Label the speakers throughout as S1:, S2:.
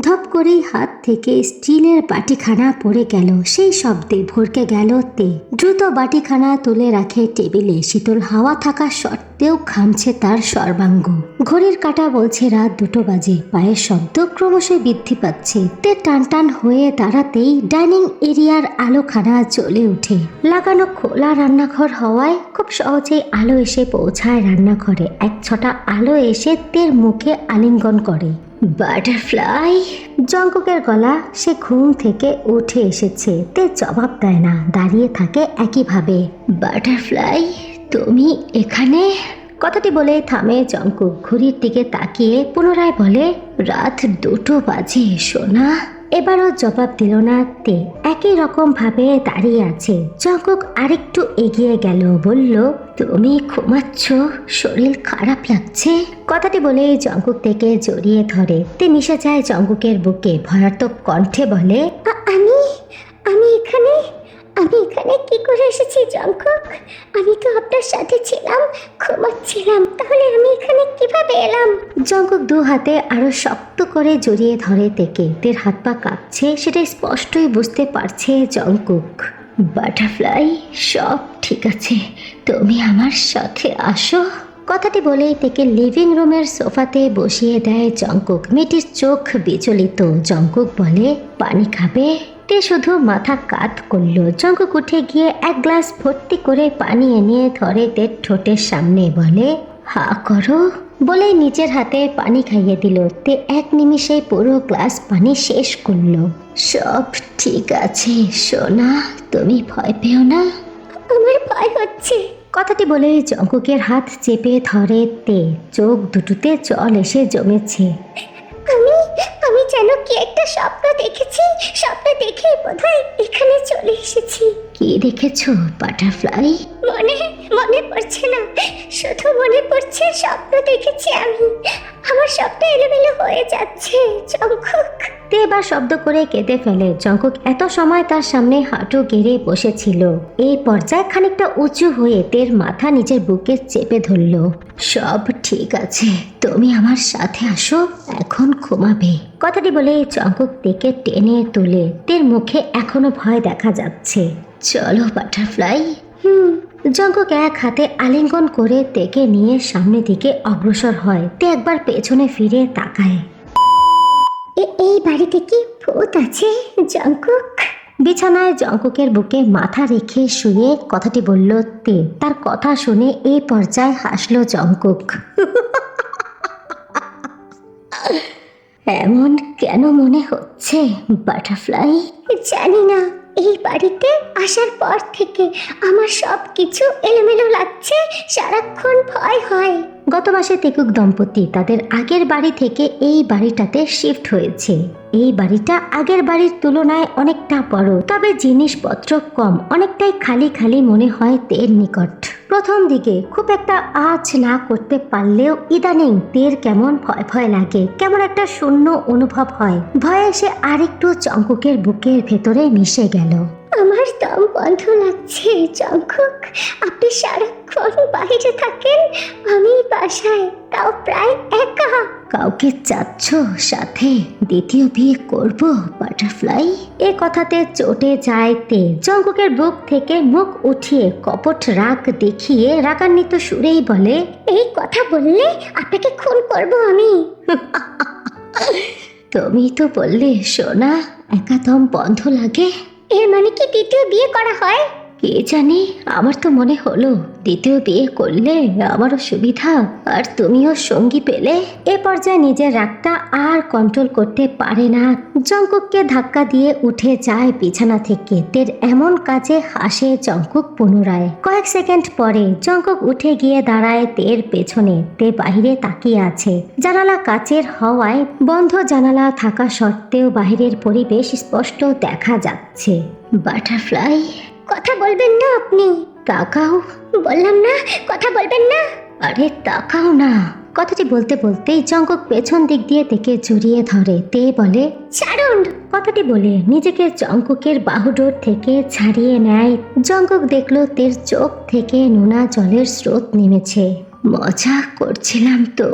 S1: ধপ করেই হাত থেকে স্টিলের বাটিখানা পড়ে গেল। সেই শব্দে ভরকে গেল তে। দ্রুত বাটিখানা তুলে রাখে টেবিলে। শীতল হাওয়া থাকা সত্ত্বেও ঘামছে তার সর্বাঙ্গ। ঘড়ির কাঁটা বলছে রাত 2টো বাজে। পায়ের শব্দ ক্রমশ বৃদ্ধি পাচ্ছে। তে টান টান হয়ে দাঁড়াতেই ডাইনিং এরিয়ার আলোখানা জ্বলে ওঠে। লাগানো খোলা রান্নাঘর হওয়ায় খুব সহজেই আলো এসে পৌঁছায় রান্নাঘরে। এক ছটা আলো এসে তের মুখে আলিঙ্গন করে। বাটারফ্লাই। জঙ্কুকের গলা। সে ঘুম থেকে উঠে এসেছে। তে জবাব দেয় না, দাঁড়িয়ে থাকে একইভাবে। বাটারফ্লাই, তুমি এখানে? কথাটি বলে থামে জঙ্কুক। ঘড়ির দিকে তাকিয়ে পুনরায় বলে, রাত 2টো বাজে সোনা। এবারও জবাব দিল না তে। একই রকম ভাবে দাঁড়িয়ে আছে। জঙ্কুক আরেকটু এগিয়ে গেল, বলল, তুমি ঘুমাচ্ছ? শরীর খারাপ লাগছে? কথাটি বলে জঙ্কুক থেকে জড়িয়ে ধরে। তে মিশে যায় জঙ্কুকের বুকে। ভয়ার্থক কণ্ঠে বলে, আমি এখানে কি করে এসেছি জঙ্কুক? আমি তো আপনার সাথে ছিলাম, ঘুমাচ্ছিলাম, তাহলে আমি এখানে কিভাবে এলাম? জঙ্কুক 2 হাতে আরো শক্ত করে জড়িয়ে ধরে তেকে। তের হাত পা কাঁপছে, সেটা স্পষ্টই বুঝতে পারছে জঙ্কুক। বাটারফ্লাই, সব ঠিক আছে, তুমি আমার সাথে আসো। কথাটি বলেই তেকে লিভিং রুমের সোফাতে বসিয়ে দেয় জঙ্কুক। মেয়েটির চোখ বিচলিত। জঙ্কুক বলে, পানি খাবে? তে শুধু মাথা কাত করল। জঙ্কুক উঠে গিয়ে 1 গ্লাস ভর্তি করে পানি এনে ধরে তের ঠোঁটের সামনে, বলে, হা করো। বলেই নিজের হাতে পানি খাইয়ে দিল। তে 1 নিমিষে পুরো গ্লাস পানি শেষ করলো। সব ঠিক আছে সোনা, তুমি ভয় পেও না। আমার ভয় হচ্ছে। কথাটি বলে জঙ্কুকের হাত চেপে ধরে তে। চোখ দুটোতে জল এসে জমেছে। আমি যেন কি একটা স্বপ্ন দেখেছি। স্বপ্ন দেখে বোধহয় এখানে চলে এসেছি। কি দেখেছো বাটারফ্লাই? মনে পড়ছে না, শুধু মনে পড়ছে স্বপ্ন দেখেছি আমি। আমার স্বপ্ন এলোমেলো হয়ে যাচ্ছে জঙ্কুক। তে এবার শব্দ করে কেঁদে ফেলে। জঙ্কুক এত সময় তার সামনে হাঁটু গেড়ে বসেছিল। এই পর্যায়ে খানিকটা উঁচু হয়ে তের মাথা নিজের বুকে চেপে ধরল। সব ঠিক আছে, তুমি আমার সাথে আসো, এখন ঘুমাবে। কথাটি বলে জঙ্কুক তেকে টেনে তোলে। তের মুখে এখনো ভয় দেখা যাচ্ছে। চলো বাটারফ্লাই। জঙ্কুক 1 হাতে আলিঙ্গন করে তেকে নিয়ে সামনের দিকে অগ্রসর হয়। তে একবার পেছনে ফিরে তাকায়। এই বাড়িতে কি ভূত আছে জঙ্কুক? বিছানায় জঙ্কুকের বুকে মাথা রেখে শুয়ে কথাটি বলল তে। তার কথা শুনে এই পর্যায়ে হাসলো জঙ্কুক। এমন কেন মনে হচ্ছে বাটারফ্লাই? জানি না, এই বাড়িতে আসার পর থেকে আমার সব কিছু এলোমেলো লাগছে, সারাক্ষণ ভয় হয়। গত মাসে তেকুক দম্পতি তাদের আগের বাড়ি থেকে এই বাড়িটাতে শিফট হয়েছে। এই বাড়িটা আগের বাড়ির তুলনায় অনেকটা বড়, তবে জিনিসপত্র কম। অনেকটাই খালি খালি মনে হয় তের নিকট। প্রথম দিকে খুব একটা আঁচ না করতে পারলেও ইদানিং তের কেমন ভয় ভয় লাগে, কেমন একটা শূন্য অনুভব হয়। ভয়ে সে আরেকটু জঙ্কুকের বুকের ভেতরে মিশে গেল। আমার দম বন্ধ লাগছে জঙ্কুক। আপনি সারাক্ষণ বাইরে থাকেন, আমি বাসায়, তাও প্রায় একা। কাউকে চাচ্ছ সাথে? দ্বিতীয় বিয়ে করব বাটারফ্লাই? এ কথাতে চটে যায় তে। জঙ্কুকের বুক থেকে মুখ উঠিয়ে কপট রাগ দেখিয়ে রাগান্বিত সুরেই বলে, এই কথা বললে আপনাকে খুন করব আমি। তুমি তো বললে সোনা একা দম বন্ধ লাগে। এর মানে কি দ্বিতীয় বিয়ে করা হয়? কে জানি, আমার তো মনে হলো দ্বিতীয় বিয়ে করলে আমারও সুবিধা, আর তুমিও সঙ্গী পেলে। এ পর্যায়ে নিজের রাগটা আর কন্ট্রোল করতে পারে না। জঙ্কুককে ধাক্কা দিয়ে উঠে যায় বিছানা থেকে। তের এমন কাজে হাসে জঙ্কুক পুনরায়। কয়েক সেকেন্ড পরে জঙ্কুক উঠে গিয়ে দাঁড়ায় তের পেছনে। তে বাহিরে তাকিয়ে আছে। জানালা কাচের হওয়ায় বন্ধ জানালা থাকা সত্ত্বেও বাহিরের পরিবেশ স্পষ্ট দেখা যাচ্ছে। বাটারফ্লাই, কথা বলবেন না আপনি? তাকাও। বললাম না কথা বলবেন না। আরে তাকাও না। কথাটি বলতে বলতেই জঙ্কুক পেছন দিক দিয়ে তেকে জড়িয়ে ধরে। তে বলে, ছাড়ুন। কথাটি বলে নিজেকে জঙ্কুকের বাহুডোর থেকে ছাড়িয়ে নেয়। জঙ্কুক দেখলো তের চোখ থেকে নোনা জলের স্রোত নেমেছে। মজা করছিলাম তো।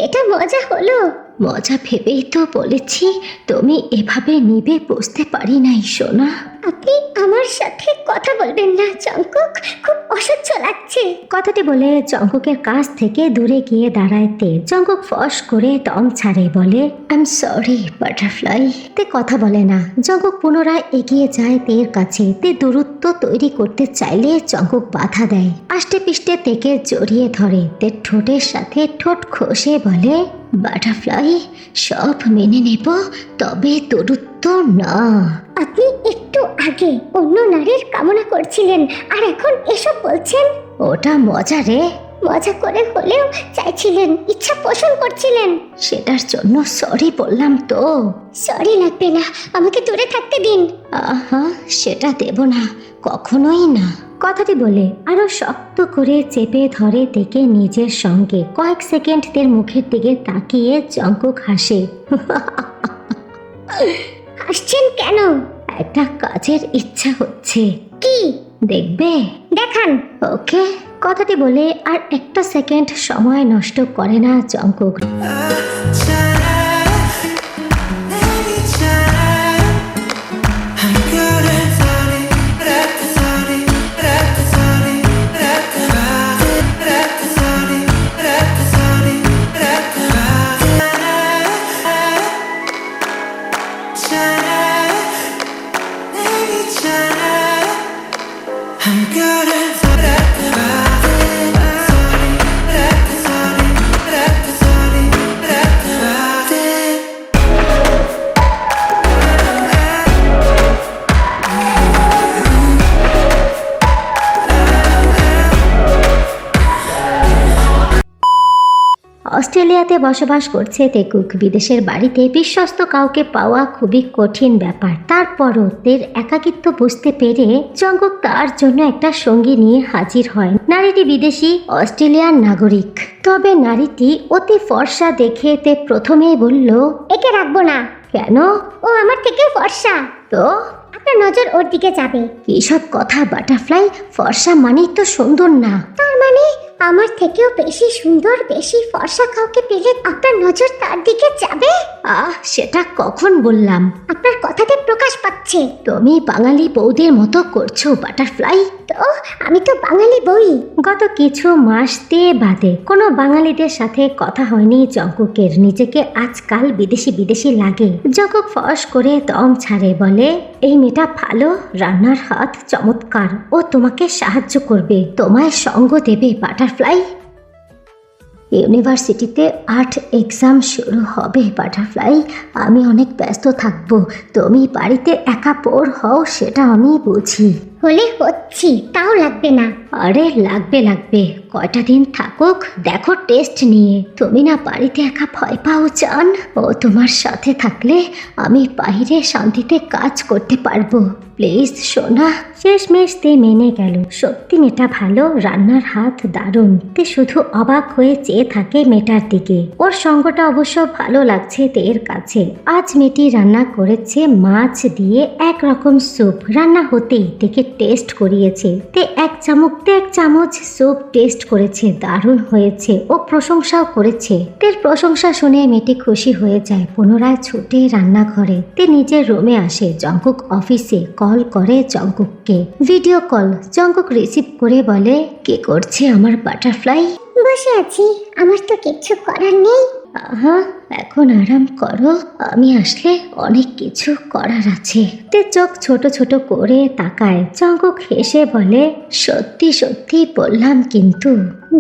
S1: এটা মজা হলো? মজা ভেবেই তো বলেছি, তুমি এভাবে নিবে বুঝতে পারি নাই সোনা।
S2: আপনি আমার সাথে কথা বলবেন না জঙ্কুক, খুব অসহ্য লাগছে।
S1: কথাটি বলে জঙ্কুকের কাছ থেকে দূরে গিয়ে দাঁড়ায় তে। জঙ্কুক ফস করে দম ছাড়ে, বলে আই এম সরি বাটারফ্লাই। তে কথা বলে না। জঙ্কুক পুনরায় এগিয়ে যায় তের কাছে। তে দূরত্ব তৈরি করতে চাইলে জঙ্কুক বাধা দেয়। আষ্টে পিষ্টে তেকে জড়িয়ে ধরে। তে ঠোঁটের সাথে ঠোঁট ঘষে বলে, বাটারফ্লাই সব মেনে নেব, তবে দূরত্ব না।
S2: আপনি একটু আগে অন্য নারীর কামনা করছিলেন আর এখন এসব বলছেন?
S1: ওটা মজা রে।
S2: মজা করে হলেও চাইছিলেন, ইচ্ছা পোষণ করছিলেন।
S1: সেটার জন্য সরি বললাম তো।
S2: সরি লাগবে না, আমাকে দূরে থাকতে দিন।
S1: আহা, সেটা দেব না, কখনোই না। কথাটি বলে আরো শক্ত করে চেপে ধরে থেকে নিজের সঙ্গে। কয়েক সেকেন্ড তের মুখের দিকে তাকিয়ে জঙ্কুক হাসে।
S2: হাসছেন কেন?
S1: একটা কাজের ইচ্ছা হচ্ছে।
S2: কি?
S1: দেখবে?
S2: দেখান।
S1: ওকে। কথাটি বলে আর একটা সেকেন্ড সময় নষ্ট করে না জঙ্কুক। অস্ট্রেলিয়াতে বসবাস করছে তেকুক। বিদেশের বাড়িতে বিশ্বস্ত কাউকে পাওয়া খুবই কঠিন ব্যাপার। তারপরও তের একাকিত্ব বুঝতে পেরে জঙ্কুক তার জন্য একটা সঙ্গী নিয়ে হাজির হয়। নারীটি বিদেশি অস্ট্রেলিয়ার নাগরিক। তবে নারীটি অতি ফর্সা দেখে তে প্রথমেই বলল,
S2: একে রাখবো না।
S1: কেন?
S2: ও আমার থেকে ফর্সা।
S1: তো
S2: আপনার নজর ওর দিকে যাবে।
S1: এইসব কথা বাটারফ্লাই, ফর্সা মানেই তো সুন্দর না।
S2: তার মানে আমার থেকেও বেশি সুন্দর, বেশি ফর্সা কাউকে পেলে আপনার নজর তার দিকে যাবে?
S1: সেটা কখন বললাম?
S2: আপনার কথাতে প্রকাশ পাচ্ছে।
S1: তুমি বাঙালি বউদের মতো করছো বাটারফ্লাই।
S2: তো আমি তো বাঙালি বই।
S1: গত কিছু মাস বাদে কোনো বাঙালিদের সাথে কথা হয়নি জঙ্কুকের। নিজেকে আজকাল বিদেশি বিদেশি লাগে। জঙ্কুক ফস করে দম ছাড়ে, বলে এই মেয়েটা ভালো, রান্নার হাত চমৎকার, ও তোমাকে সাহায্য করবে, তোমায় সঙ্গ দেবে বাটারফ্লাই। ইউনিভার্সিটিতে আর্ট এক্সাম শুরু হবে বাটারফ্লাই, আমি অনেক ব্যস্ত থাকবো। তুমি বাড়িতে একা বোর হও সেটা আমি বুঝি।
S2: হলে হচ্ছি, তাও লাগবে না।
S1: আরে লাগবে লাগবে, কয়টা দিন থাকুক, দেখো টেস্ট নিয়ে। তুমি না বাড়িতে একা ভয় পাও জান, ও তোমার সাথে থাকলে আমি বাইরে শান্তিতে কাজ করতে পারবো। প্লিজ সোনা। শেষমেশ তে মেনে গেল। সত্যি মেয়েটা ভালো, রান্নার হাত দারুণ। তে শুধু অবাক হয়ে চেয়ে থাকে মেয়েটার দিকে। ওর সঙ্গটা অবশ্য ভালো লাগছে তের কাছে। আজ মেয়েটি রান্না করেছে মাছ দিয়ে একরকম স্যুপ। রান্না হতেই থেকে টেস্ট করিয়েছে। তে এক চামচ স্যুপ টেস্ট করেছে, দারুণ হয়েছে। ও প্রশংসাও করেছে। তের প্রশংসা শুনে মেয়েটি খুশি হয়ে যায়। পুনরায় ছুটে রান্নাঘরে। তে নিজের রুমে আসে। জঙ্কুক অফিসে কল করে জঙ্কুককে, ভিডিও কল। জঙ্কুক রিসিভ করে বলে, কি করছে আমার বাটারফ্লাই?
S2: বসে আছি, আমার তো কিচ্ছু করার নেই।
S1: আহা, এখন আরাম করো, আমি আসলে অনেক কিছু করার আছে। তে চোখ ছোট ছোট করে তাকায়। জঙ্কুক হেসে বলে, সত্যি সত্যি বললাম কিন্তু।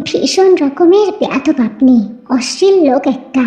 S2: ভীষণ রকমের বেয়াদব আপনি, অশ্লীল লোক একটা।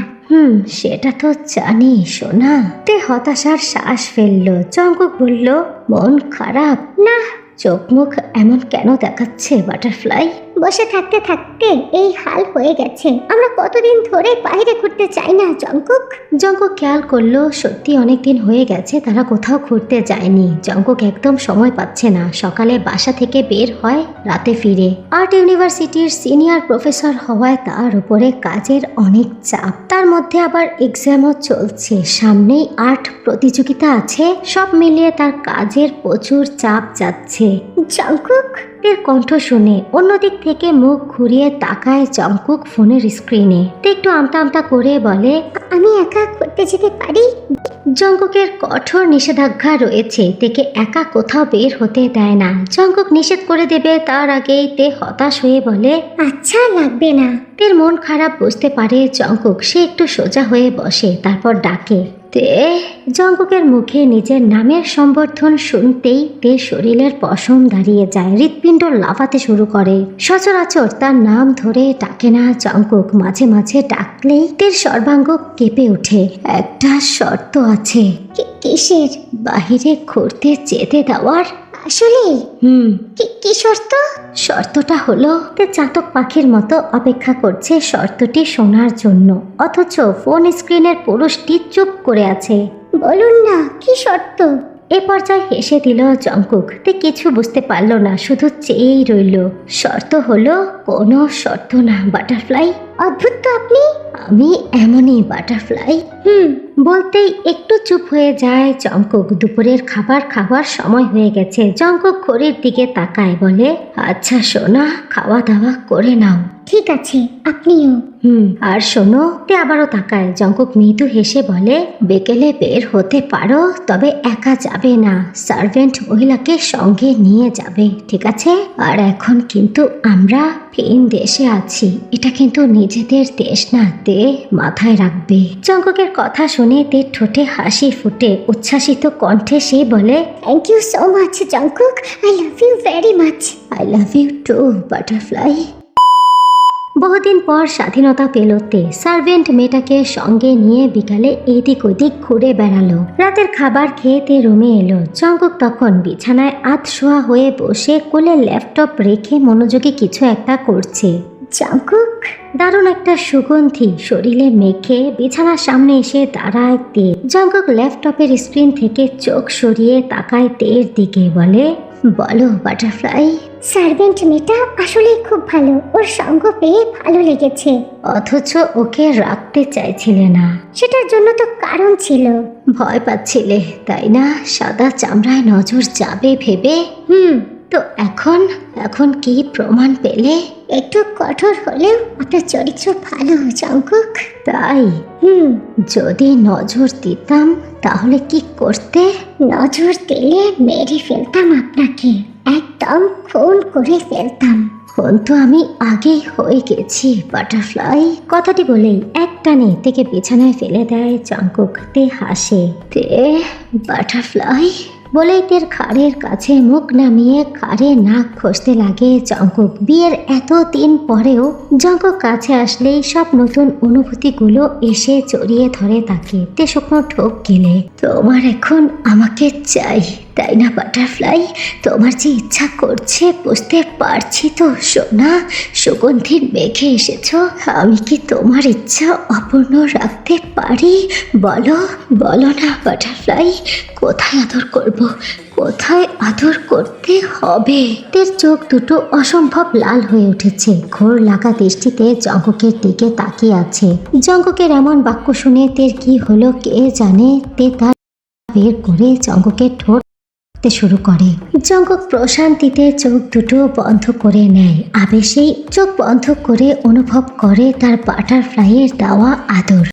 S1: সেটা তো জানি সোনা। তে হতাশার শ্বাস ফেললো। জঙ্কুক বলল, মন খারাপ?
S2: না।
S1: চোখ মুখ এমন কেন দেখাচ্ছে বাটারফ্লাই?
S2: বসে থাকতে থাকতে এই হাল হয়ে গেছে। আমরা কতদিন ধরে বাইরে ঘুরতে চাই না জঙ্কুক?
S1: জঙ্কুক খেয়াল করলো সত্যি অনেকদিন হয়ে গেছে তারা কোথাও ঘুরতে যায়নি। জঙ্কুক একদম সময় পাচ্ছে না। সকালে বাসা থেকে বের হয়, রাতে ফিরে। আর্ট ইউনিভার্সিটির সিনিয়র প্রফেসর হওয়ায় তার উপরে কাজের অনেক চাপ। তার মধ্যে আবার এক্সামও চলছে, সামনেই আর্ট প্রতিযোগিতা আছে। সব মিলিয়ে তার কাজের প্রচুর চাপ যাচ্ছে।
S2: জঙ্কুক,
S1: তের কণ্ঠ শুনে অন্যদিক থেকে মুখ ঘুরিয়ে তাকায় জংকুক ফোনের স্ক্রিনে। তে একটু আমতা আমতা করে বলে,
S2: আমি একা ঘুরতে যেতে পারি?
S1: জংকুকের কঠোর নিষেধাজ্ঞা রয়েছে, তেকে একা কোথাও বের হতে দেয় না। জংকুক নিষেধ করে দেবে তার আগেই তে হতাশ হয়ে বলে,
S2: আচ্ছা, লাগবে না।
S1: তের মন খারাপ বুঝতে পারে জংকুক। সে একটু সোজা হয়ে বসে, তারপর ডাকে, তে। জংকুকের মুখে নিজের নামের সম্বোধন শুনতেই তের শরীরের পশম দাঁড়িয়ে যায়, হৃৎপিণ্ড লাফাতে শুরু করে। সচরাচর তার নাম ধরে ডাকে না জংকুক, মাঝে মাঝে ডাকলেই তের সর্বাঙ্গ কেঁপে ওঠে। একটা শর্ত আছে।
S2: কিসের?
S1: বাহিরে ঘুরতে যেতে দেওয়ার।
S2: আসলে
S1: হুম।
S2: কি শর্ত?
S1: শর্তটা হলো, তে চাতক পাখির মতো অপেক্ষা করছে শর্তটি শোনার জন্য, অথচ ফোন স্ক্রিনের পুরুষটি চুপ করে আছে।
S2: বলুন না, কি শর্ত?
S1: এ পর্যায়ে হেসে দিল জংকুক। তে কিছু বুঝতে পারল না, শুধু চেয়েই রইল। শর্ত হলো কোনো শর্ত না, বাটারফ্লাই।
S2: অদ্ভুত তো আপনি।
S1: আমি এমনই বাটারফ্লাই। বলতেই একটু চুপ হয়ে যায় জংকুক। দুপুরের খাবার খাওয়ার সময় হয়ে গেছে। জংকুক ঘড়ির দিকে তাকায়, বলে, আচ্ছা সোনা, খাওয়া দাওয়া করে নাও।
S2: ঠিক আছে, আপনিও।
S1: আর শোনো। তে আবারও তাকায়। জংকুক মৃদু হেসে বলে, বিকেলে বের হতে পারো, তবে একা যাবে না, সার্ভেন্ট মহিলাকে সঙ্গে নিয়ে যাবে, ঠিক আছে? আর এখন কিন্তু আমরা ভিন দেশে আছি, এটা কিন্তু নিজেদের দেশ না, তে মাথায় রাখবে। জংকুকের কথা শুনে তে ঠোঁটে হাসি ফুটে। উচ্ছ্বাসিত কণ্ঠে সে বলে,
S2: thank you so much Jungkook, I love you very much.
S1: I love you too, butterfly. বহুদিন পর স্বাধীনতা পেল তে। সার্ভেন্ট মেয়েটাকে সঙ্গে নিয়ে বিকালে এদিক ওদিক ঘুরে বেড়ালো। রাতের খাবার খেয়ে তে রুমে এলো। জংকুক তখন বিছানায় আধশোয়া হয়ে বসে কোলে ল্যাপটপ রেখে মনোযোগী কিছু একটা করছে।
S2: জংকুক,
S1: দারুণ একটা সুগন্ধি শরীরে মেখে বিছানার সামনে এসে দাঁড়ায় তে। জংকুক ল্যাপটপের স্ক্রিন থেকে চোখ সরিয়ে তাকায় তের দিকে, বলে, বলো বাটারফ্লাই।
S2: সার্ভেন্ট মেয়েটা আসলে খুব ভালো, ওর সঙ্গ পেয়ে ভালো লেগেছে।
S1: অথচ ওকে রাখতে চাইছিলে না।
S2: সেটার জন্য তো কারণ ছিল।
S1: ভয় পাচ্ছিলে, তাই না? সাদা চামড়ায় নজর যাবে ভেবে। তো এখন কি প্রমাণ পেলে?
S2: একটু কঠোর হলেও আপনার চরিত্র ভালো জংকুক।
S1: তাই? যদি নজর দিতাম তাহলে কি করতে?
S2: নজর দিলে মেরে ফেলতাম আপনাকে, একদম খুন করে ফেলতাম।
S1: খুন তো আমি আগেই হয়ে গেছি বাটারফ্লাই। কথাটি বলেই একটানে থেকে বিছানায় ফেলে দেয় জংকুক। তে হাসে। তে বাটারফ্লাই বলেই তের ঘাড়ের কাছে মুখ নামিয়ে ঘাড়ে নাক ঘষতে লাগে জংকুক। বিয়ের এত দিন পরেও জংকুক কাছে আসলেই সব নতুন অনুভূতিগুলো এসে জড়িয়ে ধরে তাকে। তে শুকনো ঠোক গেলে, তোমার এখন আমাকে চাই, তাই না বাটারফ্লাই? তোমার যে ইচ্ছা করছে বুঝতে পারছি তো সোনা। সুগন্ধির মেঘে এসেছো, আমি কি তোমার ইচ্ছা অপূর্ণ রাখতে পারি? বলো বলো না বাটারফ্লাই, কোথায় আদর করব, কোথায় আদর করতে হবে? তের চোখ দুটো অসম্ভব লাল হয়ে উঠেছে। ঘোর লাগা দৃষ্টিতে জংকুকের দিকে তাকিয়ে আছে। জংকুকের এমন বাক্য শুনে তের কি হলো কে জানে। তে তার বের করে জংকুকের ঠোঁট শুরু করে। জংকুক প্রশান্তিতে চোখ দুটো বন্ধ করে নেয়। আবেশেই চোখ বন্ধ করে অনুভব করে তার বাটারফ্লাইয়ের দেওয়া আদর।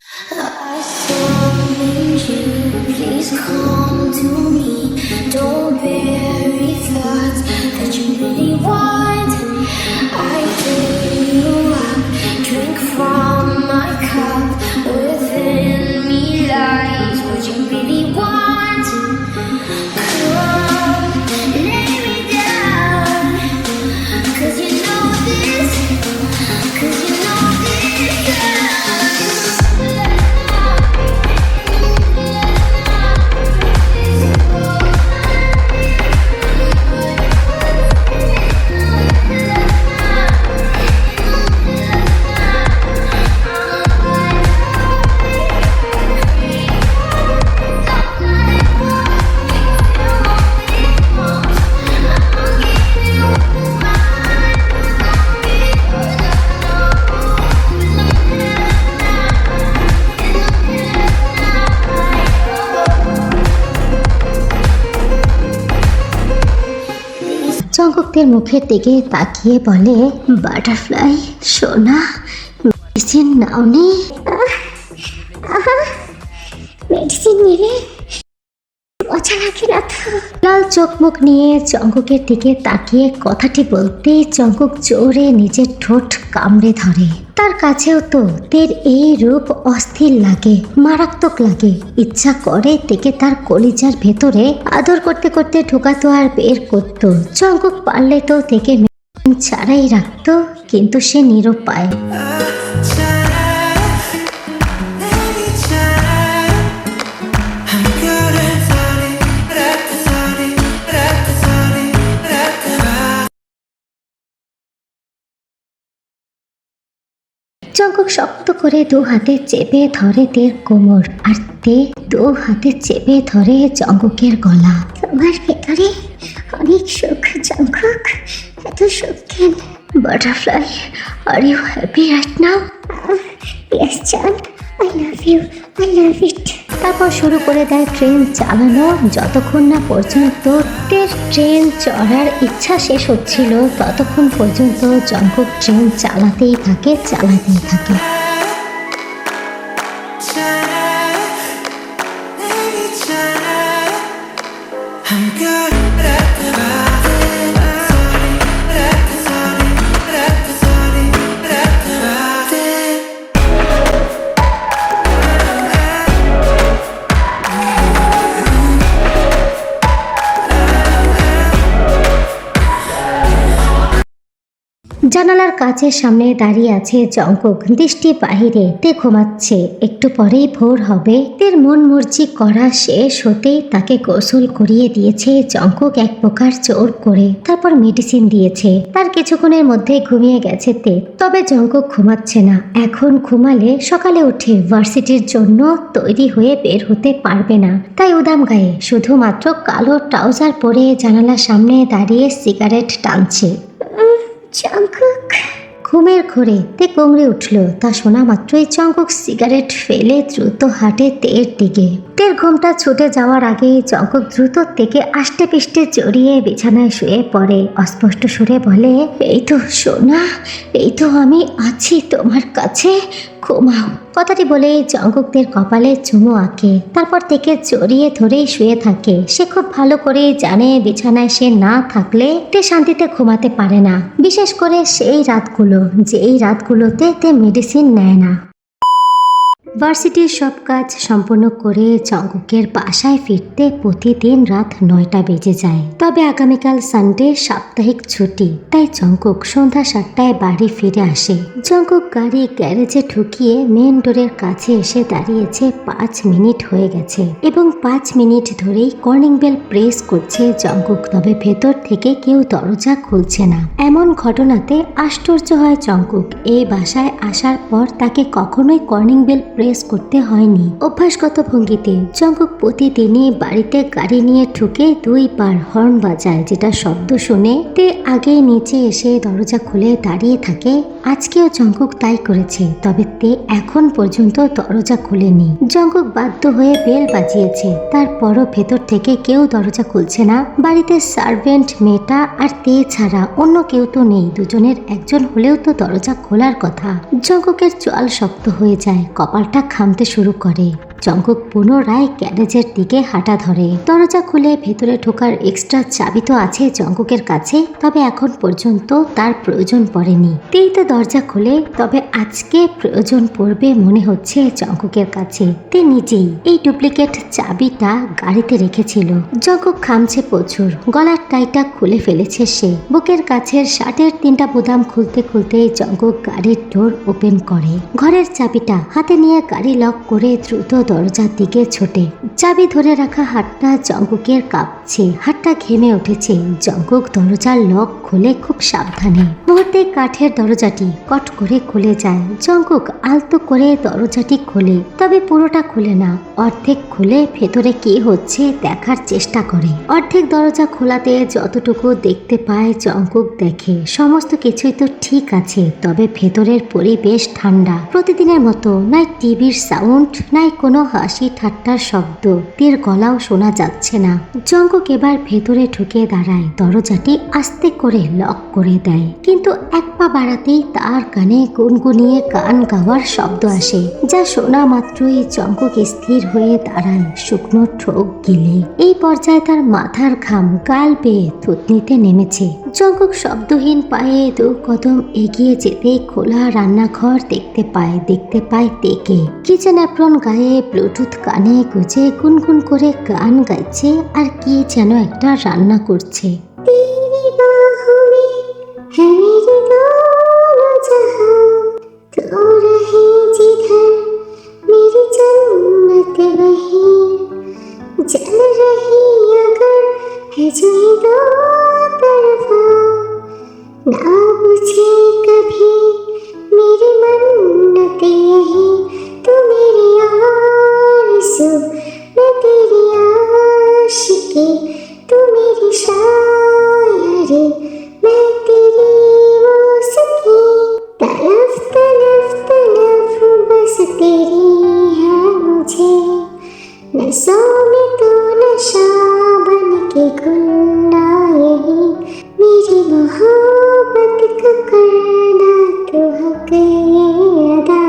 S1: জঙ্কুকের মুখের দিকে তাকিয়ে বলে, বাটারফ্লাই সোনা, মেডিসিন নাওনি?
S2: মেডিসিন নিলে মজা লাগে না তো?
S1: লাল চোখ মুখ নিয়ে জঙ্কুকের দিকে তাকিয়ে কথাটি বলতেই জঙ্কুক জোরে নিজের ঠোঁট কামড়ে ধরে। তার কাছেও তো তের এই রূপ অস্থির লাগে, মারাত্মক লাগে। ইচ্ছা করে তেকে তার কলিজার ভেতরে আদর করতে করতে ঢুকাতো আর বের করতো। জঙ্কুক পারলে তো তেকে ছাড়াই রাখতো, কিন্তু সে নিরুপায়। জঙ্কুক শক্ত করে দু হাতে চেপে ধরে তের কোমর, আর তে দু হাতে চেপে ধরে জঙ্কুকের গলা।
S2: তোমার ভেতরে অনেক সুখ জঙ্কুক, এত সুখ কেন?
S1: Butterfly, are you happy right now?
S2: Yes জান, I love you, I love it.
S1: তারপর শুরু করে দেয় ট্রেন চালানো। যতক্ষণ না পর্যন্ত তের ট্রেন চড়ার ইচ্ছা শেষ হচ্ছিল, ততক্ষণ পর্যন্ত জঙ্কুক ট্রেন চালাতেই থাকে। জানালার কাছের সামনে দাঁড়িয়ে আছে জঙ্কুক, দৃষ্টি বাহিরে। তে ঘুমাচ্ছে, একটু পরেই ভোর হবে। তের মন মর্জি করা শেষ হতেই তাকে গোসল করিয়ে দিয়েছে জঙ্কুক এক প্রকার জোর করে, তারপর মেডিসিন দিয়েছে। তার কিছুক্ষণের মধ্যে ঘুমিয়ে গেছে তে। তবে জঙ্কুক ঘুমাচ্ছে না। এখন ঘুমালে সকালে উঠে ভার্সিটির জন্য তৈরি হয়ে বের হতে পারবে না। তাই উদাম গায়ে শুধুমাত্র কালো ট্রাউজার পরে জানালার সামনে দাঁড়িয়ে সিগারেট টানছে।
S2: জঙ্কুক,
S1: ঘুমের ঘোরে তে কামড়ে উঠল। তা শোনা মাত্রই জঙ্কুক সিগারেট ফেলে দ্রুত হাঁটে তের দিকে। তের ঘুমটা ছুটে যাওয়ার আগেই জঙ্কুক দ্রুত থেকে আষ্টে পিষ্টে জড়িয়ে বিছানায় শুয়ে পড়ে। অস্পষ্ট সুরে বলে, এই তো সোনা, এই তো আমি আছি তোমার কাছে, ঘুমাও। কথাটি বলে জঙ্কুকদের কপালে চুমু আঁকে, তারপর থেকে জড়িয়ে ধরেই শুয়ে থাকে। সে খুব ভালো করে জানে বিছানায় সে না থাকলে তে শান্তিতে ঘুমাতে পারে না, বিশেষ করে সেই রাতগুলো, যেই রাতগুলোতে তে মেডিসিন নেয় না। ভার্সিটির সব কাজ সম্পন্ন করে জঙ্কুকের বাসায় ফিরতে প্রতিদিন রাত 9টা বেজে যায়। তবে আগামীকাল সানডে, সাপ্তাহিক ছুটি, তাই জঙ্কুক সন্ধ্যা 7টায় বাড়ি ফিরে আসে। জঙ্কুক গাড়ি গ্যারেজে ঢুকিয়ে মেন ডোরের কাছে এসে দাঁড়িয়েছে। 5 মিনিট হয়ে গেছে এবং 5 মিনিট ধরেই কলিং বেল প্রেস করছে জঙ্কুক, তবে ভেতর থেকে কেউ দরজা খুলছে না। এমন ঘটনাতে আশ্চর্য হয় জঙ্কুক। এই বাসায় আসার পর তাকে কখনোই কলিং বেল প্রেস করতে হয়নি। অভ্যাসগত ভঙ্গিতে জঙ্কুক প্রতিদিনই বাড়িতে গাড়ি নিয়ে ঢুকে 2 বার হর্ন বাজায়, যেটা শব্দ শুনে তে আগে নিচে এসে দরজা খুলে দাঁড়িয়ে থাকে। আজকেও জঙ্কুক তাই করেছে, তবে তে এখন পর্যন্ত দরজা খুলেনি। জঙ্কুক বাধ্য হয়ে বেল বাজিয়েছে, তারপরও ভেতর থেকে কেউ দরজা খুলছে না। বাড়িতে সার্ভেন্ট মেয়েটা আর তে ছাড়া অন্য কেউ তো নেই। দুজনের একজন হলেও তো দরজা খোলার কথা। জঙ্কুকের চোয়াল শক্ত হয়ে যায়, কপালটা ঘামতে শুরু করে। জঙ্কুক পুনরায় গ্যারেজের দিকে হাঁটা ধরে। দরজা খুলে ভেতরে ঢোকার এক্সট্রা চাবি তো আছে জঙ্কুকের কাছে, তবে এখন পর্যন্ত তার প্রয়োজন পড়েনি। তেই তো দরজা খুলে, তবে আজকে প্রয়োজন পড়বে মনে হচ্ছে জঙ্কুকের কাছে। তে নিজেই এই ডুপ্লিকেট চাবিটা গাড়িতে রেখেছিল। জঙ্কুক ঘামছে প্রচুর, গলার টাইটা খুলে ফেলেছে সে। বুকের কাছের শার্টের 3টা বোতাম খুলতে খুলতে জঙ্কুক গাড়ির ডোর ওপেন করে। ঘরের চাবিটা হাতে নিয়ে গাড়ি লক করে দ্রুত দরজার দিকে ছোটে। চাবি ধরে রাখা হাতটা জঙ্কুকের কাঁপছে, হাতটা ঘেমে উঠেছে। জঙ্কুক দরজার লক খুলে খুব সাবধানে। মুহূর্তে কাঠের দরজাটি কট করে খুলে যায়। জঙ্কুক আলতো করে দরজাটি খোলে, তবে পুরোটা খুলে না, অর্ধেক খুলে ভেতরে কি হচ্ছে দেখার চেষ্টা করে। অর্ধেক দরজা খোলাতে যতটুকু দেখতে পায় জঙ্কুক দেখে সমস্ত কিছুই তো ঠিক আছে, তবে ভেতরের পরিবেশ ঠান্ডা। প্রতিদিনের মতো নাইট টি টিভির সাউন্ড, নাই কোনো হাসি ঠাট্টার শব্দ। তের গলাও শোনা যাচ্ছে না। জঙ্কুক এবার ভেতরে ঢুকে দাঁড়ায়, দরজাটি আস্তে করে লক করে দেয়। কিন্তু এক পা বাড়াতেই তার কানে গুনগুনিয়ে গান গাওয়ার শব্দ আসে, যা শোনা মাত্রই জঙ্কুক স্থির হয়ে দাঁড়ায়, শুকনো ঠোক গিলে। এই পর্যায়ে তার মাথার ঘাম গাল বেয়ে থুতনিতে নেমেছে। জঙ্কুক শব্দহীন পায়ে 2 কদম এগিয়ে যেতেই খোলা রান্নাঘর দেখতে পায় তেকে। কিচেন অ্যাপ্রন গায়ে, ব্লুটুথ কানে গুজে গুনগুন করে গান গাইছে আর কি যেন একটা রান্না করছে।
S2: तेरी बाहों में है मेरे दोनों जहां, तू रहे जिधर मेरी जन्नत वही, जल रही अगर है जो ये दो तरफा, ना पूछे कभी मेरी मन्नत यही, तू मेरी आरज़ू मैं तेरी आशिकी, तू मेरी शायरी मैं तेरी मौसीकी, तड़फ तड़फ तड़फ बस तेरी है मुझे, नसों में तू नशा बन के घुलना यही, मेरी मोहब्बत का करना तू हक ये अदा,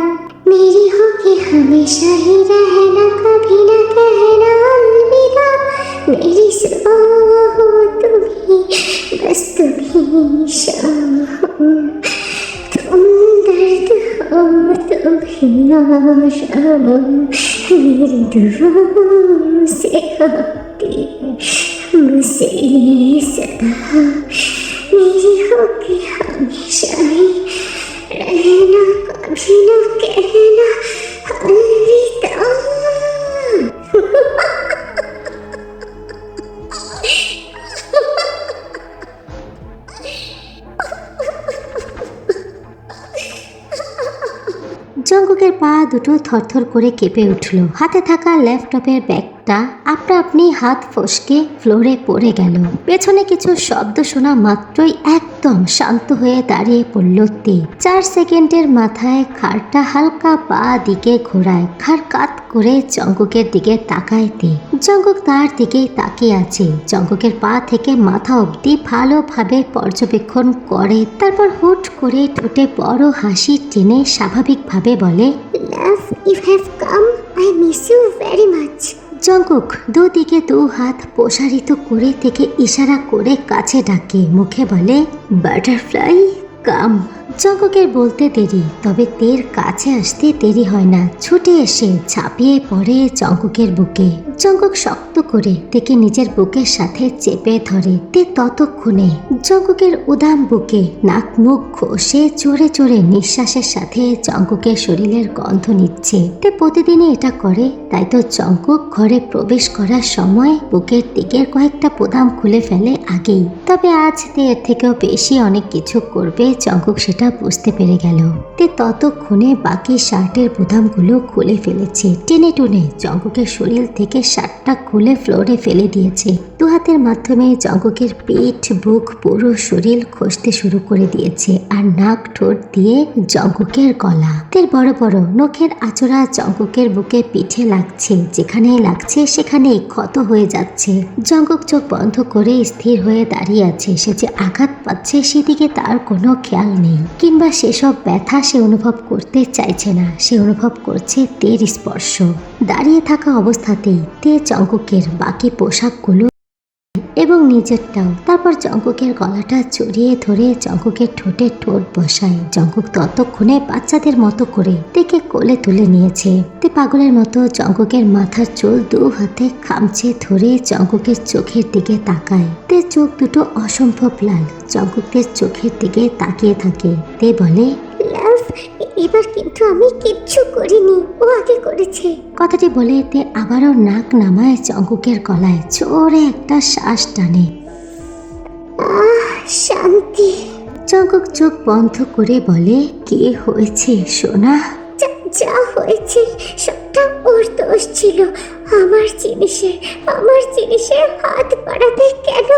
S2: मेरी हो के हमेशा ही रहना, कभी न कहना अलविदा, मेरी सुबह हो तुम्ही, बस तुम्ही शाम हो, तुम दर्द हो तुम्ही आशाम हो, मेरी दुआओं से आती मुझसे ये सदा, मेरी हो के हमेशा ही रहना, कभी न कहना अलविदा।
S1: জঙ্কুকের পা দুটো থরথর করে কেঁপে উঠল। হাতে থাকা ল্যাপটপের ব্যাগটা আপনা আপনি হাত ফসকে ফ্লোরে পড়ে গেল। পেছনে কিছু শব্দ শোনা মাত্রই একদম শান্ত হয়ে দাঁড়িয়ে পড়ল তে। 4 সেকেন্ডের মাথায় খাড়টা হালকা পা দিকে ঘোরায়, খাড় কাত করে জঙ্কুকের দিকে তাকায় তে। জঙ্কুক তার দিকেই তাকিয়ে আছে। জঙ্কুকের পা থেকে মাথা অবধি ভালোভাবে পর্যবেক্ষণ করে, তারপর হুট করে ঠোঁটে বড় হাসি টেনে স্বাভাবিকভাবে বলে,
S2: Love, you have come. I miss you very much.
S1: Jungkook দুদিকে 2 হাত প্রসারিত করে থেকে ইশারা করে কাছে ডাকে, মুখে বলে, বাটারফ্লাই কাম। জঙ্কুকের বলতে দেরি, তবে তের কাছে আসতে দেরি হয় না। ছুটে এসে ঝাঁপিয়ে পড়ে জঙ্কুকের বুকে। জঙ্কুক শক্ত করে তেকে নিজের বুকের সাথে চেপে ধরে। তে ততক্ষণে জঙ্কুকের উদাম বুকে নাক মুখ ঘষে চড়ে চড়ে নিঃশ্বাসের সাথে জঙ্কুকের শরীরের গন্ধ নিচ্ছে। তে প্রতিদিনই এটা করে, তাই তো জঙ্কুক ঘরে প্রবেশ করার সময় বুকের দিকের কয়েকটা বোতাম খুলে ফেলে আগেই। তবে আজ তে এর থেকেও বেশি অনেক কিছু করবে জঙ্কুক সেটা বুঝতে পেরে গেল। তে ততক্ষণে বাকি শার্টের বোতামগুলো খুলে ফেলেছে। টেনে টুনে জঙ্কুকের শরীর থেকে শার্টটা খুলে ফ্লোরে ফেলে দিয়েছে। 2 হাতের মাধ্যমে জঙ্কুকের পিঠ, বুক, পুরো শরীর ঘষতে শুরু করে দিয়েছে, আর নাক ঠোঁট দিয়ে জঙ্কুকের গলা। তের বড় বড় নখের আঁচড়া জঙ্কুকের বুকে পিঠে লাগছে, যেখানেই লাগছে সেখানেই ক্ষত হয়ে যাচ্ছে। জঙ্কুক চোখ বন্ধ করে স্থির হয়ে দাঁড়িয়ে আছে। সে যে আঘাত পাচ্ছে সেদিকে তার কোনো খেয়াল নেই, কিংবা সেসব ব্যথা সে অনুভব করতে চাইছে না। সে অনুভব করছে তের স্পর্শ। দাঁড়িয়ে থাকা অবস্থাতেই তে জঙ্কুকের বাকি পোশাকগুলো এবং নিজেরটাও, তারপর জঙ্কুকের গলাটা জড়িয়ে ধরে জঙ্কুকের ঠোঁটে ঠোঁট বসায়। জঙ্কুক ততক্ষণে বাচ্চাদের মতো করে তেকে কোলে তুলে নিয়েছে। তে পাগলের মতো জঙ্কুকের মাথার চুল 2 হাতে খামচে ধরে জঙ্কুকের চোখের দিকে তাকায়। তে চোখ দুটো অসম্ভব লাল। জঙ্কুকের চোখের দিকে তাকিয়ে থাকে। তে বলে,
S2: লাভ, এবার কিন্তু আমি কিচ্ছু করিনি, ও আগে করেছে।
S1: কথাটি বলে তে আবারও নাক নামায় জঙ্কুকের গলায়, জোরে একটা শ্বাস টানে।
S2: শান্তি।
S1: জঙ্কুক চোখ বন্ধ করে বলে, কি হয়েছে সোনা?
S2: যা হয়েছে সবটা ওর দোষ ছিল। আমার জিনিসে হাত বাড়াতে কেন?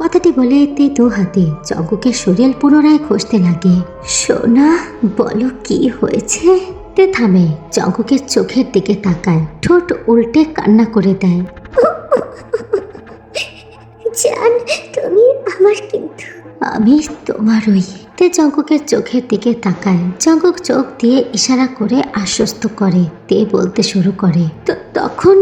S1: কথাটি বলে তে 2 হাতে জঙ্কুকের শরীর পুনরায় ঘষতে লাগে। সোনা, বলো কি হয়েছে? তে থামে, জঙ্কুকের চোখের দিকে তাকায়, ঠোঁট উল্টে কান্না করে দেয়।
S2: জান, তুমি আমার কিন্তু।
S1: আমি তোমারই। তে জঙ্কুকের চোখের দিকে তাকায়, জঙ্কুক চোখ দিয়ে ইশারা করে আশ্বস্ত করে। তে বলতে শুরু করে, তো তখন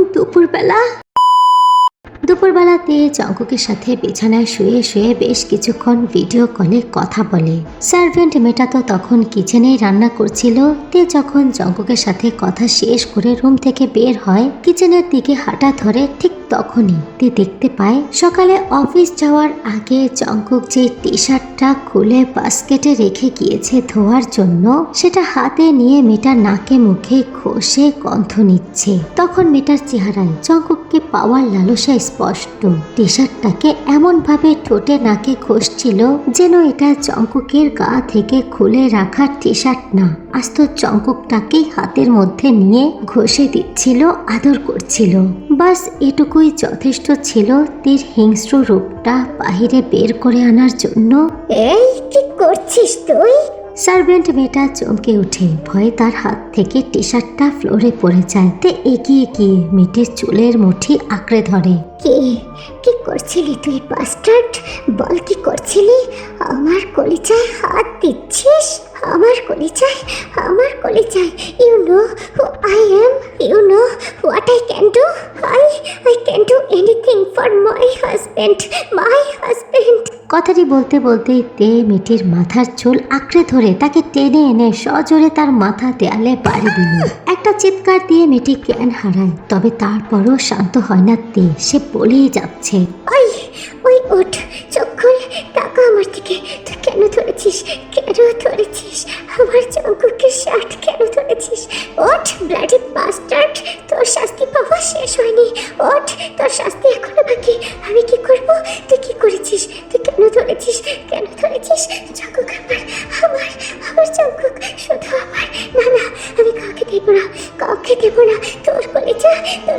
S1: দুপুরবেলাতে জঙ্কুকের সাথে বিছানায় শুয়ে শুয়ে বেশ কিছুক্ষণ ভিডিও কলে কথা বলে। সার্ভেন্ট মেয়েটা তো তখন কিচেনেই রান্না করছিল। তে যখন জঙ্কুকের সাথে কথা শেষ করে রুম থেকে বের হয়, কিচেনের দিকে হাঁটা ধরে, ঠিক তখনই তে দেখতে পায় সকালে অফিস যাওয়ার আগে জঙ্কুক যে টি শার্টটা খুলে বাস্কেটে রেখে গিয়েছে ধোয়ার জন্য, সেটা হাতে নিয়ে মেয়েটার নাকে মুখে ঘষে গন্ধ নিচ্ছে। তখন মেয়েটার চেহারায় জঙ্কুককে পাওয়ার লালসা স্পষ্ট। টি শার্টটাকে এমন ভাবে ঠোঁটে নাকে ঘষছিল যেন এটা জঙ্কুকের গা থেকে খুলে রাখা টি শার্ট না, আস্ত জঙ্কুকটাকেই হাতের মধ্যে নিয়ে ঘষে দিচ্ছিল, আদর করছিল। বাস এটুকুই যথেষ্ট ছিল তীর হিংস্র রূপটা বাহিরে বের করে আনার জন্য।
S2: এই কি করছিস তুই?
S1: সার্ভেন্ট মেয়েটা চমকে উঠে, ভয়ে তার হাত থেকে টি শার্টটা ফ্লোরে পড়ে যায়। তে এগিয়ে গিয়ে মেয়েটির চুলের মুঠি আঁকড়ে ধরে।
S2: কি কি করছিলি তুই বাস্টার্ড? বল কি করছিলি? আমার কলিজায় হাত দিচ্ছিস? আমার কলিজায়, আমার কলিজায়। You know who I am, you know what I can do. I can do anything for my husband, my husband.
S1: কথাটি বলতে বলতেই তে মেয়েটির মাথার চুল আঁকড়ে ধরে তাকে টেনে এনে সজোরে তার মাথা দেয়ালে বাড়ি দিল। একটা চিৎকার দিয়ে মেয়েটি জ্ঞান হারায়, তবে তারপরও শান্ত হয় না তে। সে বলেই যাচ্ছে,
S2: ওই ওই ওঠ, চোখ খুল, টাকা আমার থেকে। তুই কেন ধরেছিস? কেন ধরেছিস আমার জঙ্কুকের শার্ট? কেন ধরেছিস? ওঠ ব্লাডি বাস্টার্ড, তোর শাস্তি পাওয়া শেষ হয়নি। ওঠ, তোর শাস্তি এখনো বাকি। আমি কি করব? তুই কি করেছিস? তুই কেন ধরেছিস? কেন ধরেছিস? জঙ্কুক আমার, আমার আমার জঙ্কুক শুধু আমার। না না, আমি কাউকে দেব না, কাউকে দেব না। তোর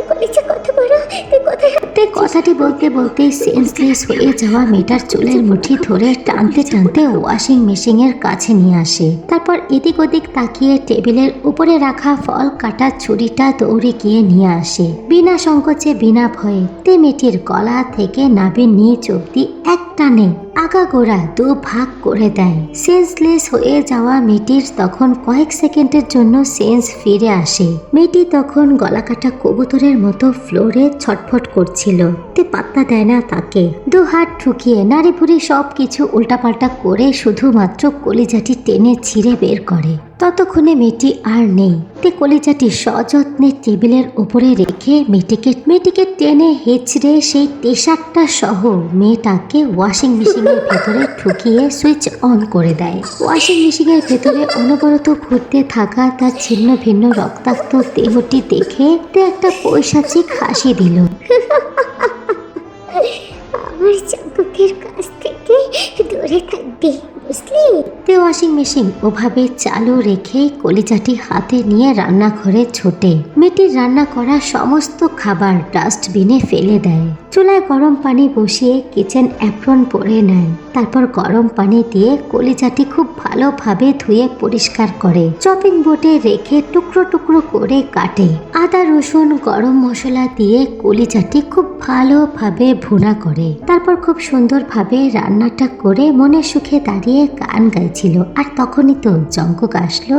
S2: কলিজা কত বড়। তুই কোথায়?
S1: তে কথাটি বলতে বলতেই সেন্সলেস হয়ে যাওয়া মেয়েটার চুলের মুঠি ধরে টানতে টানতে ওয়াশিং মেশিনের কাছে নিয়ে আসে। তারপর এদিক ওদিক তাকিয়ে টেবিলের উপরে রাখা ফল কাটা ছুরিটা দৌড়ে গিয়ে নিয়ে আসে। বিনা সংকোচে, বিনা ভয়ে তে মেয়েটির গলা থেকে নাভির নিচ অব্দি এক টানে আগাগোড়া দু ভাগ করে দেয়। সেন্সলেস হয়ে যাওয়া মেয়েটির তখন কয়েক সেকেন্ডের জন্য সেন্স ফিরে আসে। মেয়েটি তখন গলা কাটা কবুতরের মতো ফ্লোরে ছটফট করছিল। তে পাত্তা দেয় না তাকে। দু হাত ঠুকিয়ে নাড়ি ভুড়ি সবকিছু উল্টাপাল্টা করে শুধুমাত্র কলিজাটি টেনে ছিঁড়ে বের করে। ততক্ষণে মেয়েটি আর নেই। তে কলিজাটি সযত্নে টেবিলের উপরে রেখে মেয়েটিকে টেনে হেঁচড়ে সেই টি শার্টটা সহ মেয়েটাকে ওয়াশিং মেশিনের ভেতরে ঠুকিয়ে সুইচ অন করে দেয়। ওয়াশিং মেশিনের ভেতরে অনবরত ঘুরতে থাকা তার ছিন্ন ভিন্ন রক্তাক্ত দেহটি দেখে তে একটা পৈশাচিক হাসি দিল।
S2: আমার জঙ্কুকের কাছ থেকে দূরে থাকবি, বুঝলি?
S1: তে ওয়াশিং মেশিন ওভাবে চালু রেখে কলিজাটি হাতে নিয়ে রান্নাঘরে ছোটে। মেয়েটির রান্না করা সমস্ত খাবার ডাস্টবিনে ফেলে দেয়। চুলায় গরম পানি বসিয়ে কিচেন অ্যাপ্রন পরে নেয়। তারপর গরম পানি দিয়ে কলিজাটি খুব ভালোভাবে ধুয়ে পরিষ্কার করে চপিং বোর্ডে রেখে টুকরো টুকরো করে কাটে। আদা রসুন গরম মশলা দিয়ে কলিজাটি খুব ভালোভাবে ভুনা করে। তারপর খুব সুন্দরভাবে রান্নাটা করে মনে সুখে দাঁড়িয়ে গান গাইছিল। আর তখনই তো জঙ্কুক আসলো।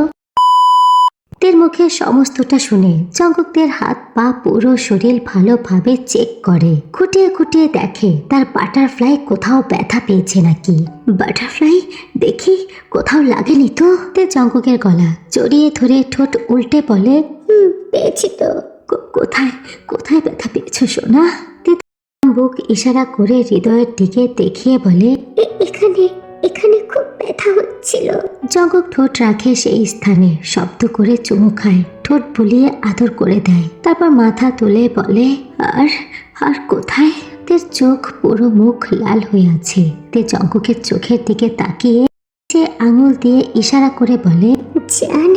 S1: তের মুখে সমস্তটা শুনে জঙ্কুকদের হাত পা পুরো শরীর ভালোভাবে চেক করে। খুঁটিয়ে খুঁটিয়ে দেখে তার বাটারফ্লাই কোথাও ব্যথা পেয়েছে নাকি। বাটারফ্লাই দেখি কোথাও লাগেনি তো। তে জঙ্কুকের গলা জড়িয়ে ধরে ঠোঁট উল্টে বলে,
S2: পেয়েছি তো।
S1: কোথায় কোথায় ব্যথা পেয়েছো সোনা? তে বুক ইশারা করে হৃদয়ের দিকে দেখিয়ে বলে,
S2: এখানে এখানে খুব ব্যথা হচ্ছিল।
S1: জঙ্কুক ঠোঁট রাখে সেই স্থানে, শব্দ করে চুমু খায়, ঠোঁট বুলিয়ে আদর করে দেয়। তারপর মাথা তুলে বলে, আর আর কোথায়? তের চোখ পুরো মুখ লাল হয়ে আছে। তে জঙ্কুকের চোখের দিকে তাকিয়ে সে আঙুল দিয়ে ইশারা করে বলে,
S2: জান,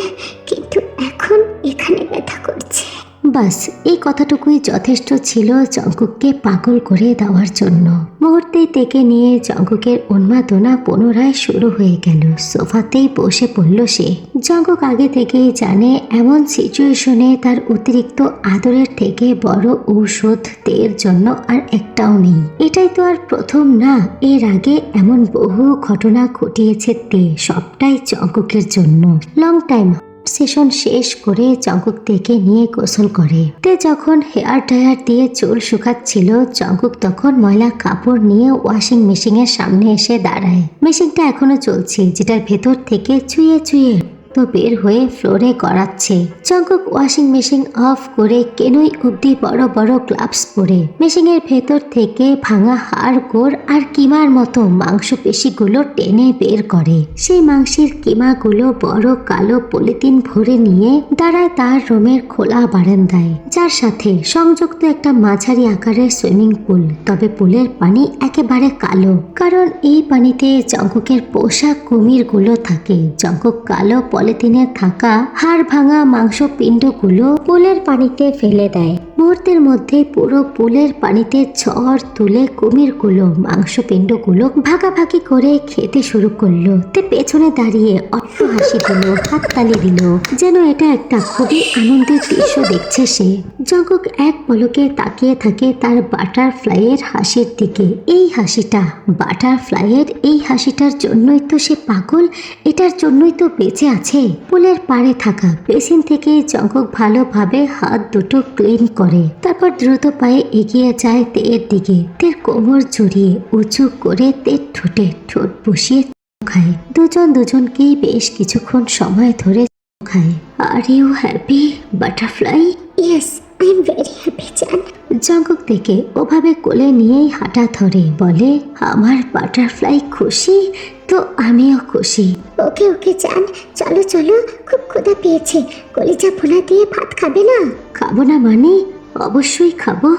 S2: কিন্তু এখন এখানে ব্যথা করছে।
S1: বাস এই কথাটুকুই যথেষ্ট ছিল জঙ্কুককে পাগল করে দেওয়ার জন্য। মুহূর্তেই তেকে নিয়ে জঙ্কুকের উন্মাদনা পুনরায় শুরু হয়ে গেল। সোফাতেই বসে পড়ল সে। জঙ্কুক আগে থেকেই জানে এমন সিচুয়েশনে তার অতিরিক্ত আদরের থেকে বড় ঔষধ তের জন্য আর একটাও নেই। এটাই তো আর প্রথম না, এর আগে এমন বহু ঘটনা ঘটিয়েছে তে, সবটাই জঙ্কুকের জন্য। লং টাইম সেশন শেষ করে জঙ্কুক তেকে নিয়ে গোসল করে। তে যখন হেয়ার ড্রায়ার দিয়ে চুল শুকাচ্ছিল, জঙ্কুক তখন ময়লা কাপড় নিয়ে ওয়াশিং মেশিনের সামনে এসে দাঁড়ায়। মেশিনটা এখনো চলছে, যেটার ভেতর থেকে চুইয়ে চুইয়ে তো বের হয়ে ফ্লোরে গড়াচ্ছে। জঙ্কুক ওয়াশিং মেশিন অফ করে কেনই অব্দি বড় বড় গ্লাভস পরে মেশিনের ভেতর থেকে ভাঙা হাড় গোড় আর কিমার মতো মাংসপেশিগুলো টেনে বের করে। সেই মাংসের কিমাগুলো বড় কালো পলিথিন ভরে নিয়ে দাঁড়ায় তার রুমের খোলা বারান্দায়, যার সাথে সংযুক্ত একটা মাঝারি আকারের সুইমিং পুল। তবে পুলের পানি একেবারে কালো, কারণ এই পানিতে জঙ্কুকের পোষা কুমিরগুলো থাকে। জঙ্কুক কালো পলিথিনে থাকা হাড় ভাঙা মাংসপিণ্ডগুলো পুলের পানিতে ফেলে দেয়। মুহূর্তের মধ্যে পুরো পুলের পানিতে ঝড় তুলে কুমিরগুলো মাংসপিণ্ডগুলো ভাগাভাগি করে খেতে শুরু করলো। তে পেছনে দাঁড়িয়ে অট্ট হাসি দিল, হাততালি দিল, যেন এটা একটা খুবই আনন্দের দৃশ্য দেখছে সে। জঙ্কুক এক পলকে তাকিয়ে থাকে তার বাটারফ্লাইয়ের হাসির দিকে। এই হাসিটা, বাটারফ্লাইয়ের এই হাসিটার জন্যই তো সে পাগল, এটার জন্যই তো বেঁচে আছে। পুলের পাড়ে থাকা বেসিন থেকে জঙ্কুক ভালোভাবে হাত দুটো ক্লিন করে, তারপর দ্রুত পায়ে এগিয়ে যায় তের দিকে। তের কোমর জড়িয়ে উঁচু করে তের ঠোঁটে ঠোঁট বসিয়ে খায়। দুজন দুজনকেই বেশ কিছুক্ষণ সময় ধরে খায়। Are you happy butterfly?
S2: Yes, I am very happy জান।
S1: জঙ্কুক থেকে ওভাবে কোলে নিয়েই হাঁটা ধরে, বলে আমার বাটারফ্লাই খুশি তো আমিও খুশি।
S2: ওকে ওকে জান, চলো চলো, খুব ক্ষুধা পেয়েছে। কলিজা ভুনা দিয়ে ভাত খাবে না?
S1: খাবো না মানে? অবশ্যই খাবো,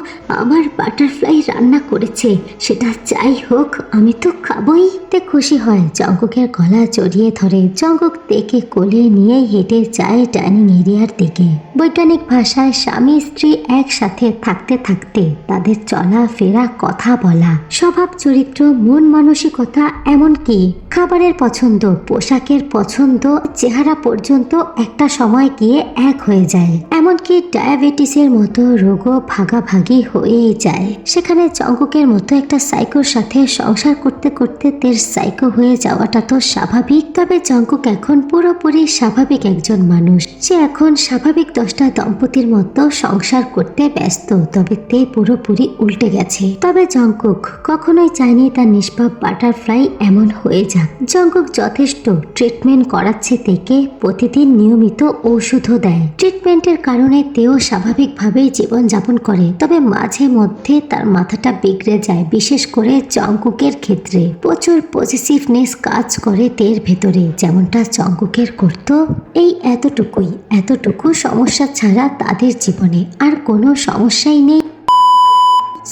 S1: আমার বাটারফ্লাই রান্না করেছে, সেটা যাই হোক আমি তো খাবোই। তে খুশি হয়, জঙ্কুকের গলা জড়িয়ে ধরে। জঙ্কুক তেকে কোলে নিয়ে হেঁটে যায় ডাইনিং এরিয়ার দিকে। বৈজ্ঞানিক ভাষায় স্বামী স্ত্রী একসাথে থাকতে থাকতে তাদের চলাফেরা, কথা বলা, স্বভাব চরিত্র, মন মানসিকতা, এমনকি খাবারের পছন্দ, পোশাকের পছন্দ, চেহারা পর্যন্ত একটা সময় গিয়ে এক হয়ে যায়। এমনকি ডায়াবেটিসের মতো রোগও ভাগাভাগি হয়েই যায়। সেখানে জঙ্কুকের মতো একটা সাইকোর সাথে সংসার করতে করতে তের সাইকো হয়ে যাওয়াটা তো স্বাভাবিক। তবে জঙ্কুক এখন পুরোপুরি স্বাভাবিক একজন মানুষ। সে এখন স্বাভাবিক 10টা দম্পতির মতো সংসার করতে ব্যস্ত। তবে তে পুরোপুরি উল্টে গেছে। তবে জঙ্কুক কখনোই চায়নি তার নিষ্পাপ বাটারফ্লাই এমন হয়ে যাক। জঙ্কুক যথেষ্ট ট্রিটমেন্ট করাচ্ছে তেকে, প্রতিদিন নিয়মিত ঔষধও দেয়। ট্রিটমেন্টের কারণে তেও স্বাভাবিকভাবেই জীবন যাপন করে। তবে মাঝে মধ্যে তার মাথাটা বিগড়ে যায়, বিশেষ করে জঙ্কুকের ক্ষেত্রে। প্রচুর পজিটিভনেস কাজ করে তের ভেতরে, যেমনটা জঙ্কুকের করত। এই এতটুকু সমস্যা ছাড়া তাদের জীবনে আর কোনো সমস্যাই নেই।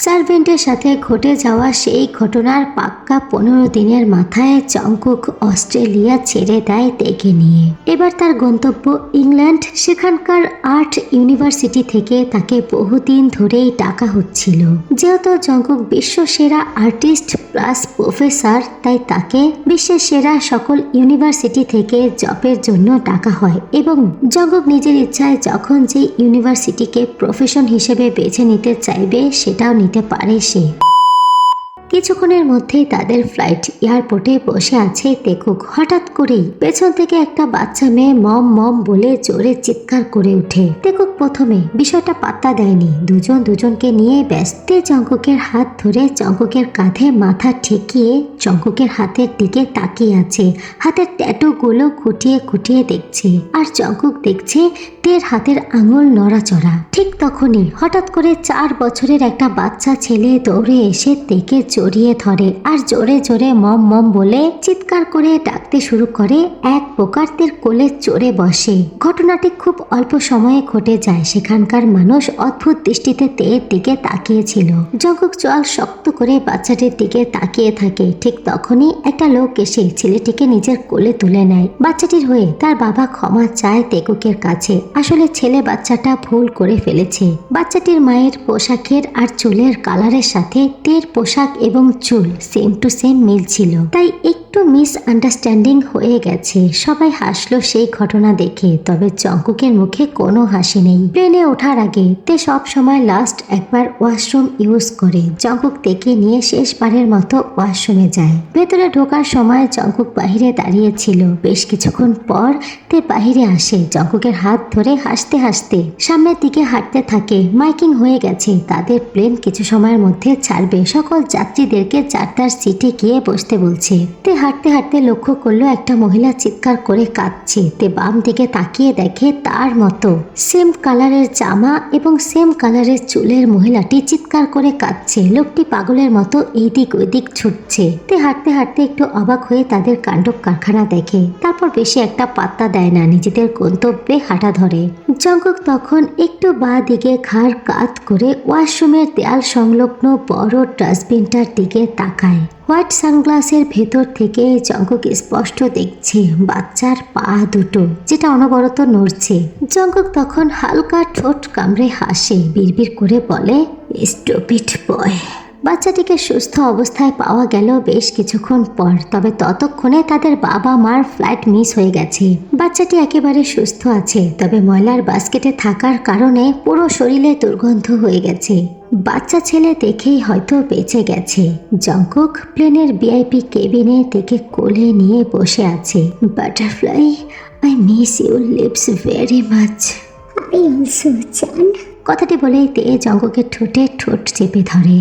S1: সার্ভেন্টের সাথে ঘটে যাওয়া সেই ঘটনার পাক্কা 15 দিনের মাথায় জঙ্কুক অস্ট্রেলিয়া ছেড়ে দেয় তেকে নিয়ে। এবার তার গন্তব্য ইংল্যান্ড। সেখানকার আর্ট ইউনিভার্সিটি থেকে তাকে বহুদিন ধরেই ডাকা হচ্ছিল। যেহেতু জঙ্কুক বিশ্বসেরা আর্টিস্ট প্লাস প্রফেসর, তাই তাকে বিশ্বের সেরা সকল ইউনিভার্সিটি থেকে জবের জন্য ডাকা হয়। এবং জঙ্কুক নিজের ইচ্ছায় যখন যে ইউনিভার্সিটিকে প্রফেশন হিসেবে বেছে নিতে চাইবে সেটাও নিতে পারে সে। কিছুক্ষণের মধ্যেই তাদের ফ্লাইট। এয়ারপোর্টে বসে আছে তেকুক। হঠাৎ করেই পেছন থেকে একটা বাচ্চা মেয়ে মম মম বলে জোরে চিৎকার করে ওঠে। তেকুক প্রথমে বিষয়টা পাত্তা দেয়নি, দুজন দুজনকে নিয়ে ব্যস্ত। জঙ্কুকের হাত ধরে জঙ্কুকের কাঁধে মাথা ঠেকিয়ে জঙ্কুকের হাতের দিকে তাকিয়ে আছে। হাতের ট্যাটুগুলো খুঁটিয়ে খুঁটিয়ে দেখছে, আর জঙ্কুক দেখছে তের হাতের আঙুল নড়াচড়া। ঠিক তখনই হঠাৎ করে 4 বছরের একটা বাচ্চা ছেলে দৌড়ে এসে তেকে জড়িয়ে ধরে আর জোরে জোরে মম মম বলে চিৎকার করে ডাকতে শুরু করে। এক প্রকার তের কোলে চড়ে বসে। ঘটনাটি খুব অল্প সময়ে ঘটে যায়। সেখানকার মানুষ অদ্ভুত দৃষ্টিতে তের দিকে তাকিয়েছিল। জঙ্কুক চোয়াল শক্ত করে বাচ্চাটির দিকে তাকিয়ে থাকে। ঠিক তখনই একটা লোক এসে ছেলেটিকে নিজের কোলে তুলে নেয়। বাচ্চাটির হয়ে তার বাবা ক্ষমা চায় তেকুকের কাছে। আসলে ছেলে বাচ্চাটা ভুল করে ফেলেছে। বাচ্চাটির মায়ের পোশাকের আর চুলের কালারের সাথে তের পোশাক এবং চুল সেম টু সেম মিলছিল, তাই একটু মিসআন্ডারস্ট্যান্ডিং হয়ে গেছে। সবাই হাসলো সেই ঘটনা দেখে, তবে জঙ্কুকের মুখে কোনো হাসি নেই। প্লেনে ওঠার আগে তে সব সময় লাস্ট একবার ওয়াশরুম ইউজ করে। জঙ্কুক তেকে নিয়ে শেষবারের মতো ওয়াশরুমে যায়। ভেতরে ঢোকার সময় জঙ্কুক বাহিরে দাঁড়িয়েছিল। বেশ কিছুক্ষণ পর তে বাহিরে আসে। জঙ্কুকের হাত ধরে হাসতে হাসতে সামনের দিকে হাঁটতে থাকে। মাইকিং হয়ে গেছে, তাদের প্লেন কিছু সময়ের মধ্যে ছাড়বে। সকল যাত্রীদেরকে যার তার সিটে গিয়ে বসতে বলছে। তে হাঁটতে হাঁটতে লক্ষ্য করলো একটা মহিলা চিৎকার করে কাঁদছে। তে বাম দিকে তাকিয়ে দেখে তার মতো সেম কালারের জামা এবং সেম কালারের চুলের মহিলাটি চিৎকার করে কাঁদছে। লোকটি পাগলের মতো এইদিক ওইদিক ছুটছে। তে হাঁটতে হাঁটতে একটু অবাক হয়ে তাদের কাণ্ড কারখানা দেখে। তারপর বেশি একটা পাত্তা দেয় না, নিজেদের গন্তব্যে হাঁটা ধরে। জঙ্কুক তখন একটু বাঁ দিকে ঘাড় কাত করে ওয়াশরুমের দেয়াল সংলগ্ন বড় ডাস্টবিনটার দিকে তাকায়। হোয়াইট সানগ্লাসের ভেতর থেকে জঙ্কুক স্পষ্ট দেখছে বাচ্চার পা দুটো, যেটা অনবরত নড়ছে। জঙ্কুক তখন হালকা ঠোঁট কামড়ে হাসে, বিড়বিড় করে বলে, স্টুপিড বয়। বাচ্চাটিকে সুস্থ অবস্থায় পাওয়া গেল বেশ কিছুক্ষণ পর, তবে ততক্ষণে তাদের বাবা মার ফ্লাইট মিস হয়ে গেছে। বাচ্চাটি একেবারে সুস্থ আছে, তবে ময়লার বাস্কেটে থাকার কারণে পুরো শরীরে দুর্গন্ধ হয়ে গেছে। বাচ্চা ছেলে দেখেই হয়তো বেঁচে গেছে। জঙ্কুক প্লেনের ভিআইপি কেবিনে থেকে কোলে নিয়ে বসে আছে। Butterfly, I miss your lips very much.
S2: I also জান।
S1: কথাটি বলেই তে জঙ্কুকের ঠোঁটে ঠোঁট চেপে ধরে।